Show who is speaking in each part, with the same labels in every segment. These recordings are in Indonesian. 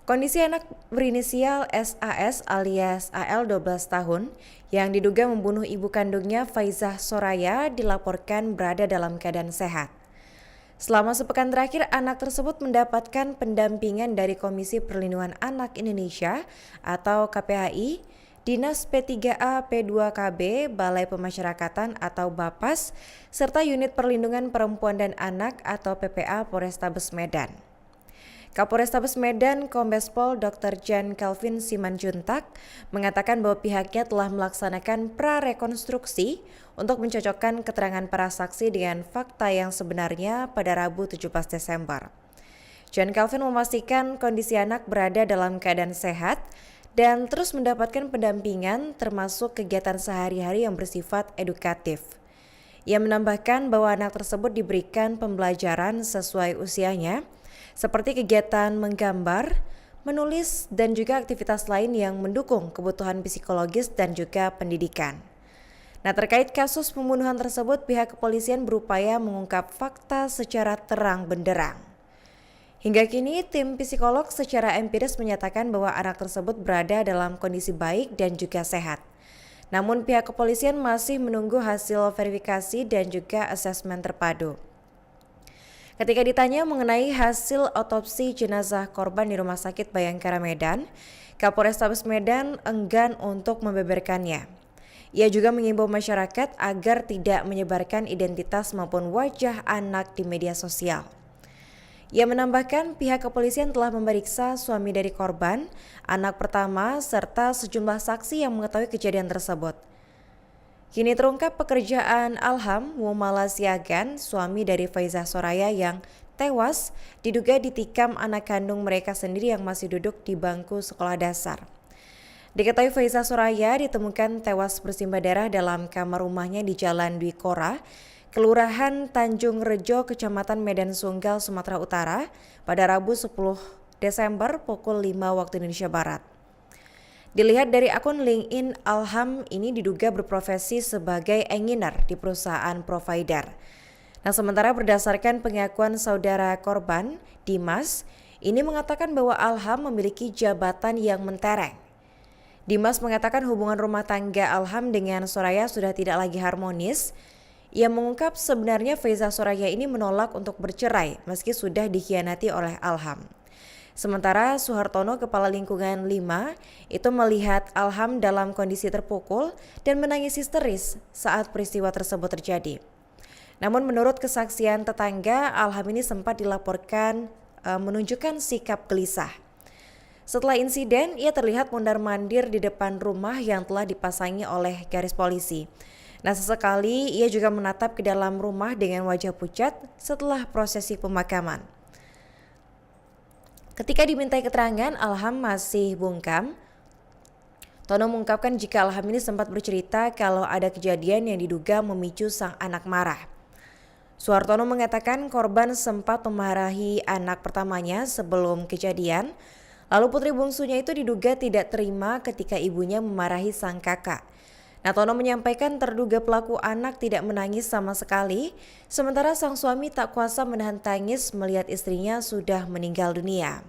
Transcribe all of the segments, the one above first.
Speaker 1: Kondisi anak berinisial SAS alias AL 12 tahun yang diduga membunuh ibu kandungnya Faizah Soraya dilaporkan berada dalam keadaan sehat. Selama sepekan terakhir, anak tersebut mendapatkan pendampingan dari Komisi Perlindungan Anak Indonesia atau KPAI, Dinas P3A P2KB, Balai Pemasyarakatan atau BAPAS, serta Unit Perlindungan Perempuan dan Anak atau PPA Polrestabes Medan. Kapolrestabes Medan Kombes Pol Dr. Jan Calvin Simanjuntak mengatakan bahwa pihaknya telah melaksanakan prarekonstruksi untuk mencocokkan keterangan para saksi dengan fakta yang sebenarnya pada Rabu 17 Desember. Jan Calvin memastikan kondisi anak berada dalam keadaan sehat dan terus mendapatkan pendampingan termasuk kegiatan sehari-hari yang bersifat edukatif. Ia menambahkan bahwa anak tersebut diberikan pembelajaran sesuai usianya, seperti kegiatan menggambar, menulis, dan juga aktivitas lain yang mendukung kebutuhan psikologis dan juga pendidikan. Nah, terkait kasus pembunuhan tersebut, pihak kepolisian berupaya mengungkap fakta secara terang benderang. Hingga kini, tim psikolog secara empiris menyatakan bahwa anak tersebut berada dalam kondisi baik dan juga sehat. Namun pihak kepolisian masih menunggu hasil verifikasi dan juga asesmen terpadu. Ketika ditanya mengenai hasil otopsi jenazah korban di Rumah Sakit Bayangkara Medan, Kapolrestabes Medan enggan untuk membeberkannya. Ia juga mengimbau masyarakat agar tidak menyebarkan identitas maupun wajah anak di media sosial. Ia menambahkan pihak kepolisian telah memeriksa suami dari korban, anak pertama, serta sejumlah saksi yang mengetahui kejadian tersebut. Kini terungkap pekerjaan Alham Wumala Siagan, suami dari Faizah Soraya yang tewas diduga ditikam anak kandung mereka sendiri yang masih duduk di bangku sekolah dasar. Diketahui Faizah Soraya ditemukan tewas bersimbah darah dalam kamar rumahnya di Jalan Dwi Kora, Kelurahan Tanjung Rejo, Kecamatan Medan Sunggal, Sumatera Utara pada Rabu 10 Desember pukul 5 waktu Indonesia Barat. Dilihat dari akun LinkedIn, Alham ini diduga berprofesi sebagai engineer di perusahaan provider. Nah, sementara berdasarkan pengakuan saudara korban, Dimas, ini mengatakan bahwa Alham memiliki jabatan yang mentereng. Dimas mengatakan hubungan rumah tangga Alham dengan Soraya sudah tidak lagi harmonis. Ia mengungkap sebenarnya Faizah Soraya ini menolak untuk bercerai meski sudah dikhianati oleh Alham. Sementara Suhartono, Kepala Lingkungan 5, itu melihat Alham dalam kondisi terpukul dan menangis histeris saat peristiwa tersebut terjadi. Namun menurut kesaksian tetangga, Alham ini sempat dilaporkan menunjukkan sikap gelisah. Setelah insiden, ia terlihat mondar-mandir di depan rumah yang telah dipasangi oleh garis polisi. Nah, sesekali ia juga menatap ke dalam rumah dengan wajah pucat setelah prosesi pemakaman. Ketika dimintai keterangan, Alham masih bungkam. Tono mengungkapkan jika Alham ini sempat bercerita kalau ada kejadian yang diduga memicu sang anak marah. Suhartono mengatakan korban sempat memarahi anak pertamanya sebelum kejadian, lalu putri bungsunya itu diduga tidak terima ketika ibunya memarahi sang kakak. Nah, Tono menyampaikan terduga pelaku anak tidak menangis sama sekali, sementara sang suami tak kuasa menahan tangis melihat istrinya sudah meninggal dunia.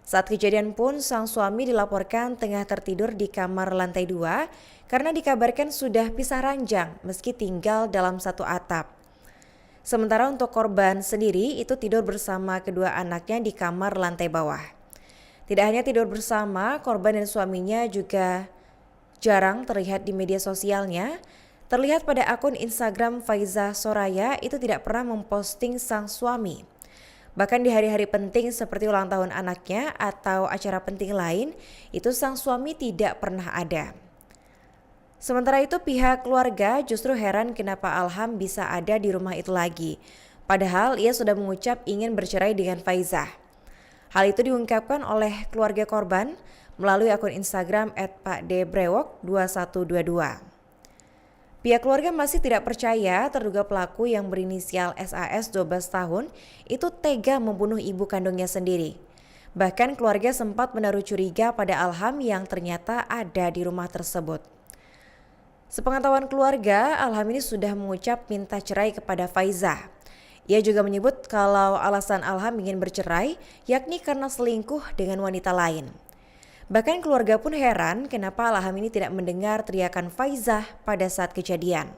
Speaker 1: Saat kejadian pun, sang suami dilaporkan tengah tertidur di kamar lantai 2 karena dikabarkan sudah pisah ranjang meski tinggal dalam satu atap. Sementara untuk korban sendiri itu tidur bersama kedua anaknya di kamar lantai bawah. Tidak hanya tidur bersama, korban dan suaminya juga jarang terlihat di media sosialnya. Terlihat pada akun Instagram Faizah Soraya itu tidak pernah memposting sang suami. Bahkan di hari-hari penting seperti ulang tahun anaknya atau acara penting lain, itu sang suami tidak pernah ada. Sementara itu pihak keluarga justru heran kenapa Alham bisa ada di rumah itu lagi. Padahal ia sudah mengucap ingin bercerai dengan Faizah. Hal itu diungkapkan oleh keluarga korban melalui akun Instagram @pakdebrewok2122. Pihak keluarga masih tidak percaya terduga pelaku yang berinisial SAS 12 tahun itu tega membunuh ibu kandungnya sendiri. Bahkan keluarga sempat menaruh curiga pada Alham yang ternyata ada di rumah tersebut. Sepengetahuan keluarga, Alham ini sudah mengucap minta cerai kepada Faizah. Ia juga menyebut kalau alasan Alham ingin bercerai yakni karena selingkuh dengan wanita lain. Bahkan keluarga pun heran kenapa Alham ini tidak mendengar teriakan Faizah pada saat kejadian.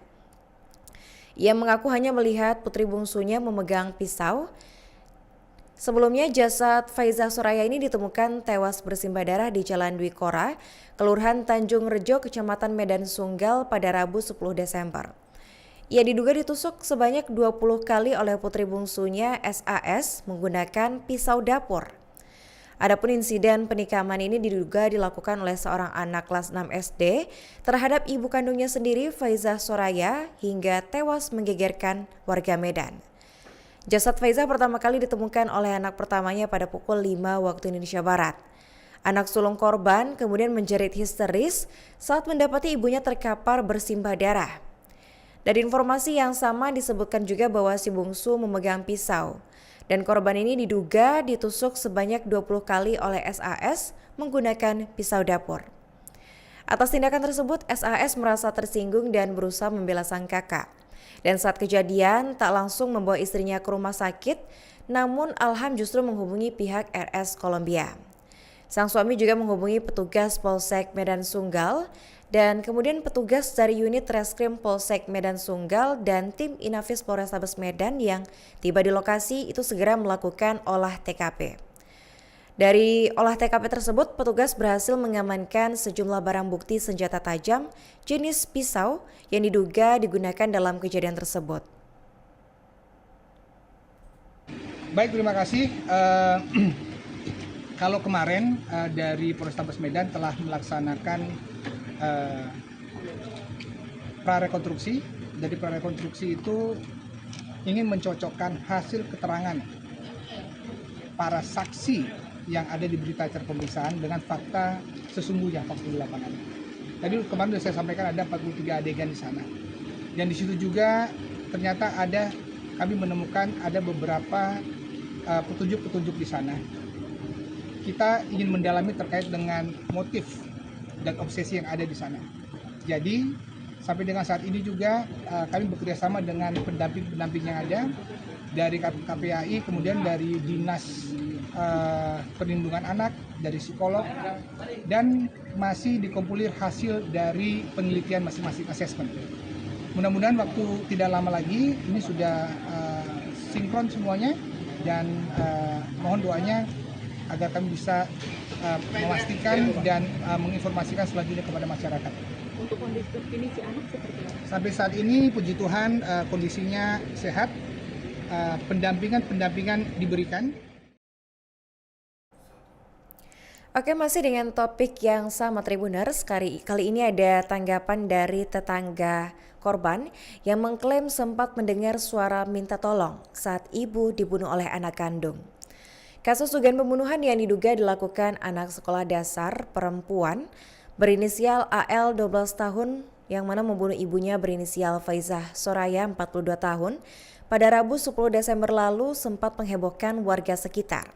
Speaker 1: Ia mengaku hanya melihat putri bungsunya memegang pisau. Sebelumnya jasad Faizah Soraya ini ditemukan tewas bersimbah darah di Jalan Dwi Kora, Kelurahan Tanjung Rejo, Kecamatan Medan Sunggal pada Rabu 10 Desember. Ia diduga ditusuk sebanyak 20 kali oleh putri bungsunya SAS menggunakan pisau dapur. Adapun insiden penikaman ini diduga dilakukan oleh seorang anak kelas 6 SD terhadap ibu kandungnya sendiri Faizah Soraya hingga tewas menggegerkan warga Medan. Jasad Faizah pertama kali ditemukan oleh anak pertamanya pada pukul 5 waktu Indonesia Barat. Anak sulung korban kemudian menjerit histeris saat mendapati ibunya terkapar bersimbah darah. Dari informasi yang sama disebutkan juga bahwa si bungsu memegang pisau dan korban ini diduga ditusuk sebanyak 20 kali oleh SAS menggunakan pisau dapur. Atas tindakan tersebut, SAS merasa tersinggung dan berusaha membela sang kakak. Dan saat kejadian tak langsung membawa istrinya ke rumah sakit, namun Alham justru menghubungi pihak RS Kolombia. Sang suami juga menghubungi petugas Polsek Medan Sunggal dan kemudian petugas dari unit Reskrim Polsek Medan Sunggal dan tim Inafis Polrestabes Medan yang tiba di lokasi itu segera melakukan olah TKP. Dari olah TKP tersebut, petugas berhasil mengamankan sejumlah barang bukti senjata tajam jenis pisau yang diduga digunakan dalam kejadian tersebut.
Speaker 2: Baik, terima kasih. Kalau kemarin dari Polrestabes Medan telah melaksanakan prarekonstruksi. Jadi prarekonstruksi itu ingin mencocokkan hasil keterangan para saksi yang ada di berita acara pemeriksaan dengan fakta sesungguhnya, fakta di lapangan. Tadi kemarin sudah saya sampaikan ada 43 adegan di sana. Dan di situ juga ternyata kami menemukan ada beberapa petunjuk-petunjuk di sana. Kita ingin mendalami terkait dengan motif dan obsesi yang ada di sana. Jadi sampai dengan saat ini juga kami bekerjasama dengan pendamping-pendamping yang ada dari KPAI, kemudian dari Dinas Perlindungan Anak, dari psikolog, dan masih dikumpulir hasil dari penelitian masing-masing asesmen. Mudah-mudahan waktu tidak lama lagi ini sudah sinkron semuanya dan mohon doanya agar kami bisa memastikan dan menginformasikan selanjutnya kepada masyarakat.
Speaker 3: Untuk kondisi terkini si anak seperti apa?
Speaker 2: Sampai saat ini puji Tuhan kondisinya sehat, pendampingan diberikan.
Speaker 1: Oke, masih dengan topik yang sama Tribuners, kali ini ada tanggapan dari tetangga korban yang mengklaim sempat mendengar suara minta tolong saat ibu dibunuh oleh anak kandung. Kasus dugaan pembunuhan yang diduga dilakukan anak sekolah dasar perempuan berinisial AL 12 tahun yang mana membunuh ibunya berinisial Faizah Soraya 42 tahun pada Rabu 10 Desember lalu sempat menghebohkan warga sekitar.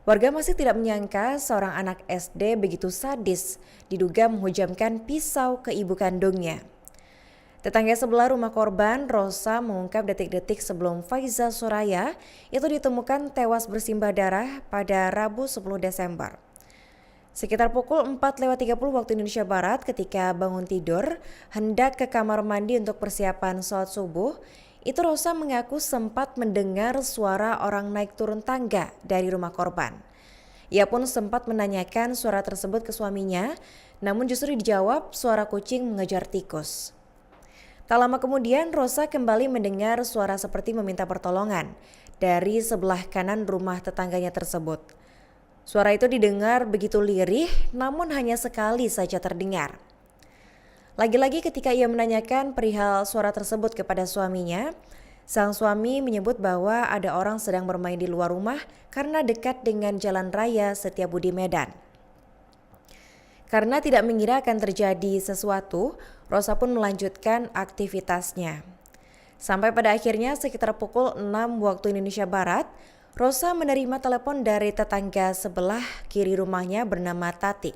Speaker 1: Warga masih tidak menyangka seorang anak SD begitu sadis diduga menghujamkan pisau ke ibu kandungnya. Tetangga sebelah rumah korban, Rosa, mengungkap detik-detik sebelum Faizah Soraya itu ditemukan tewas bersimbah darah pada Rabu 10 Desember. Sekitar pukul 4:30 waktu Indonesia Barat ketika bangun tidur, hendak ke kamar mandi untuk persiapan sholat subuh, itu Rosa mengaku sempat mendengar suara orang naik turun tangga dari rumah korban. Ia pun sempat menanyakan suara tersebut ke suaminya, namun justru dijawab suara kucing mengejar tikus. Tak lama kemudian Rosa kembali mendengar suara seperti meminta pertolongan dari sebelah kanan rumah tetangganya tersebut. Suara itu didengar begitu lirih, namun hanya sekali saja terdengar. Lagi-lagi ketika ia menanyakan perihal suara tersebut kepada suaminya, sang suami menyebut bahwa ada orang sedang bermain di luar rumah karena dekat dengan jalan raya Setiabudi Medan. Karena tidak mengira akan terjadi sesuatu, Rosa pun melanjutkan aktivitasnya. Sampai pada akhirnya sekitar pukul 6 waktu Indonesia Barat, Rosa menerima telepon dari tetangga sebelah kiri rumahnya bernama Tati.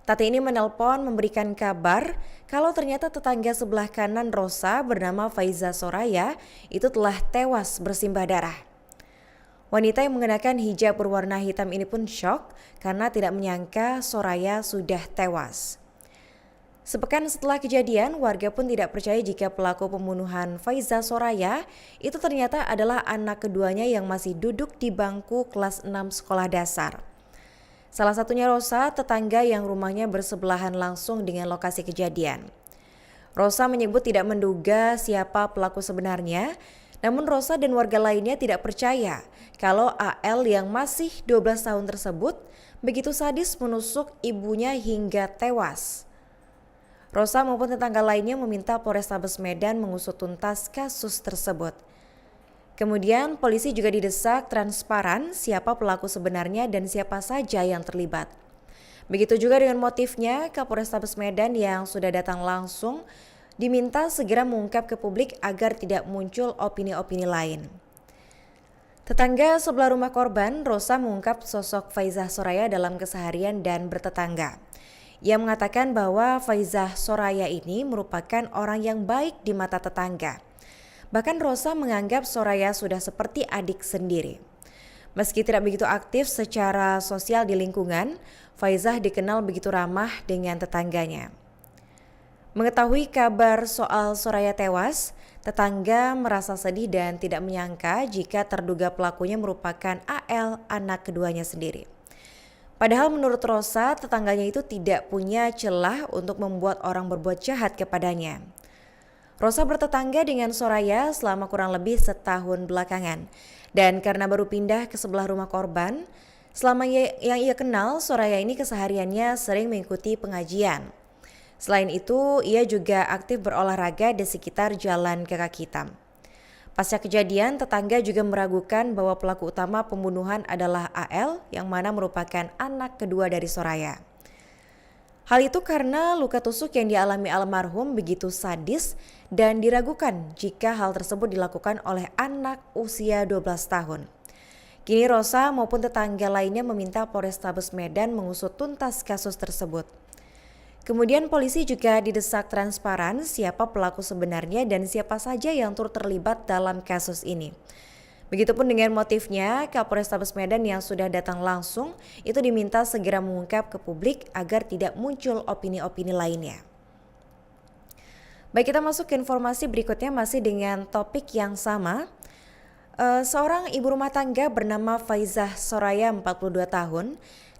Speaker 1: Tati ini menelpon memberikan kabar kalau ternyata tetangga sebelah kanan Rosa bernama Faiza Soraya itu telah tewas bersimbah darah. Wanita yang mengenakan hijab berwarna hitam ini pun syok karena tidak menyangka Soraya sudah tewas. Sepekan setelah kejadian, warga pun tidak percaya jika pelaku pembunuhan Faiza Soraya itu ternyata adalah anak keduanya yang masih duduk di bangku kelas 6 sekolah dasar. Salah satunya Rosa, tetangga yang rumahnya bersebelahan langsung dengan lokasi kejadian. Rosa menyebut tidak menduga siapa pelaku sebenarnya, namun Rosa dan warga lainnya tidak percaya kalau AL yang masih 12 tahun tersebut begitu sadis menusuk ibunya hingga tewas. Rosa maupun tetangga lainnya meminta Polrestabes Medan mengusut tuntas kasus tersebut. Kemudian polisi juga didesak transparan siapa pelaku sebenarnya dan siapa saja yang terlibat. Begitu juga dengan motifnya, Kapolrestabes Medan yang sudah datang langsung diminta segera mengungkap ke publik agar tidak muncul opini-opini lain. Tetangga sebelah rumah korban, Rosa mengungkap sosok Faiza Soraya dalam keseharian dan bertetangga. Ia mengatakan bahwa Faiza Soraya ini merupakan orang yang baik di mata tetangga. Bahkan Rosa menganggap Soraya sudah seperti adik sendiri. Meski tidak begitu aktif secara sosial di lingkungan, Faizah dikenal begitu ramah dengan tetangganya. Mengetahui kabar soal Soraya tewas, tetangga merasa sedih dan tidak menyangka jika terduga pelakunya merupakan AL, anak keduanya sendiri. Padahal menurut Rosa, tetangganya itu tidak punya celah untuk membuat orang berbuat jahat kepadanya. Rosa bertetangga dengan Soraya selama kurang lebih setahun belakangan. Dan karena baru pindah ke sebelah rumah korban, selama yang ia kenal, Soraya ini kesehariannya sering mengikuti pengajian. Selain itu, ia juga aktif berolahraga di sekitar Jalan Kakak Hitam. Pasca kejadian, tetangga juga meragukan bahwa pelaku utama pembunuhan adalah AL yang mana merupakan anak kedua dari Soraya. Hal itu karena luka tusuk yang dialami almarhum begitu sadis dan diragukan jika hal tersebut dilakukan oleh anak usia 12 tahun. Kini Rosa maupun tetangga lainnya meminta Polrestabes Medan mengusut tuntas kasus tersebut. Kemudian polisi juga didesak transparan siapa pelaku sebenarnya dan siapa saja yang turut terlibat dalam kasus ini. Begitupun dengan motifnya, Kapolrestabes Medan yang sudah datang langsung itu diminta segera mengungkap ke publik agar tidak muncul opini-opini lainnya. Baik, kita masuk ke informasi berikutnya masih dengan topik yang sama. Seorang ibu rumah tangga bernama Faiza Soraya 42 tahun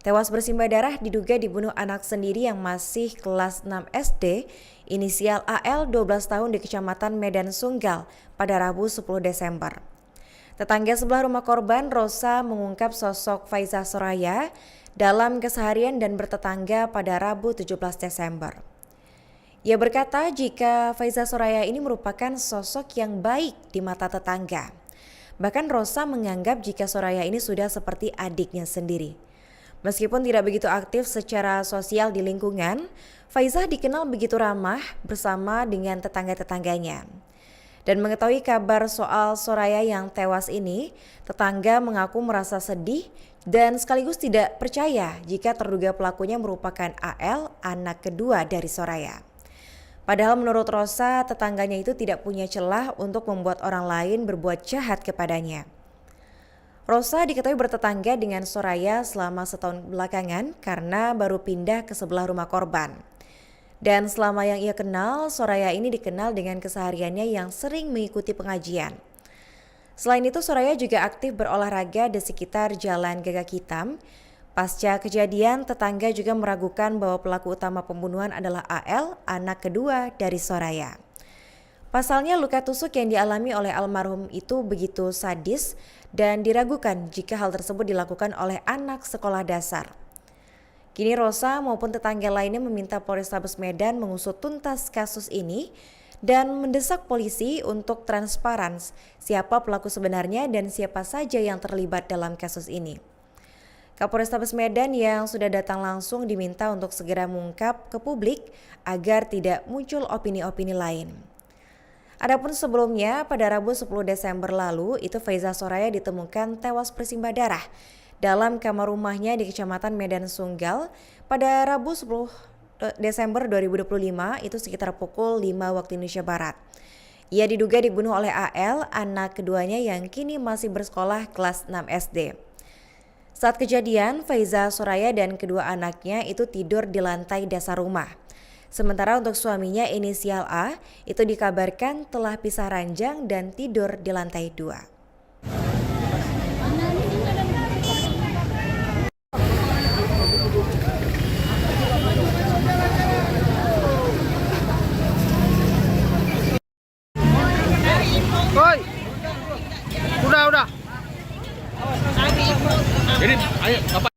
Speaker 1: tewas bersimbah darah diduga dibunuh anak sendiri yang masih kelas 6 SD inisial AL 12 tahun di Kecamatan Medan Sunggal pada Rabu 10 Desember. Tetangga sebelah rumah korban, Rosa, mengungkap sosok Faiza Soraya dalam keseharian dan bertetangga pada Rabu 17 Desember. Ia berkata jika Faiza Soraya ini merupakan sosok yang baik di mata tetangga. Bahkan Rosa menganggap jika Soraya ini sudah seperti adiknya sendiri. Meskipun tidak begitu aktif secara sosial di lingkungan, Faiza dikenal begitu ramah bersama dengan tetangga-tetangganya. Dan mengetahui kabar soal Soraya yang tewas ini, tetangga mengaku merasa sedih dan sekaligus tidak percaya jika terduga pelakunya merupakan AL, anak kedua dari Soraya. Padahal menurut Rosa, tetangganya itu tidak punya celah untuk membuat orang lain berbuat jahat kepadanya. Rosa diketahui bertetangga dengan Soraya selama setahun belakangan karena baru pindah ke sebelah rumah korban. Dan selama yang ia kenal, Soraya ini dikenal dengan kesehariannya yang sering mengikuti pengajian. Selain itu, Soraya juga aktif berolahraga di sekitar Jalan Kakak Hitam. Pasca kejadian, tetangga juga meragukan bahwa pelaku utama pembunuhan adalah AL, anak kedua dari Soraya. Pasalnya, luka tusuk yang dialami oleh almarhum itu begitu sadis dan diragukan jika hal tersebut dilakukan oleh anak sekolah dasar. Kini Rosa maupun tetangga lainnya meminta Polrestabes Medan mengusut tuntas kasus ini dan mendesak polisi untuk transparan siapa pelaku sebenarnya dan siapa saja yang terlibat dalam kasus ini. Kapolrestabes Medan yang sudah datang langsung diminta untuk segera mengungkap ke publik agar tidak muncul opini-opini lain. Adapun sebelumnya pada Rabu 10 Desember lalu itu Faiza Soraya ditemukan tewas bersimbah darah dalam kamar rumahnya di Kecamatan Medan Sunggal pada Rabu 10 Desember 2025 itu sekitar pukul 5 waktu Indonesia Barat. Ia diduga dibunuh oleh AL, anak keduanya yang kini masih bersekolah kelas 6 SD. Saat kejadian, Faiza Soraya dan kedua anaknya itu tidur di lantai dasar rumah. Sementara untuk suaminya inisial A itu dikabarkan telah pisah ranjang dan tidur di lantai 2.
Speaker 4: Woi, udah. Jadi, ayo, apa?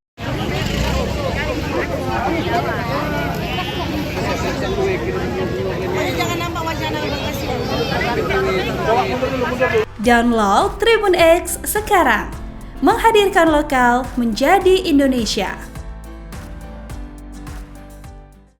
Speaker 5: Download Tribun X sekarang, menghadirkan lokal menjadi Indonesia.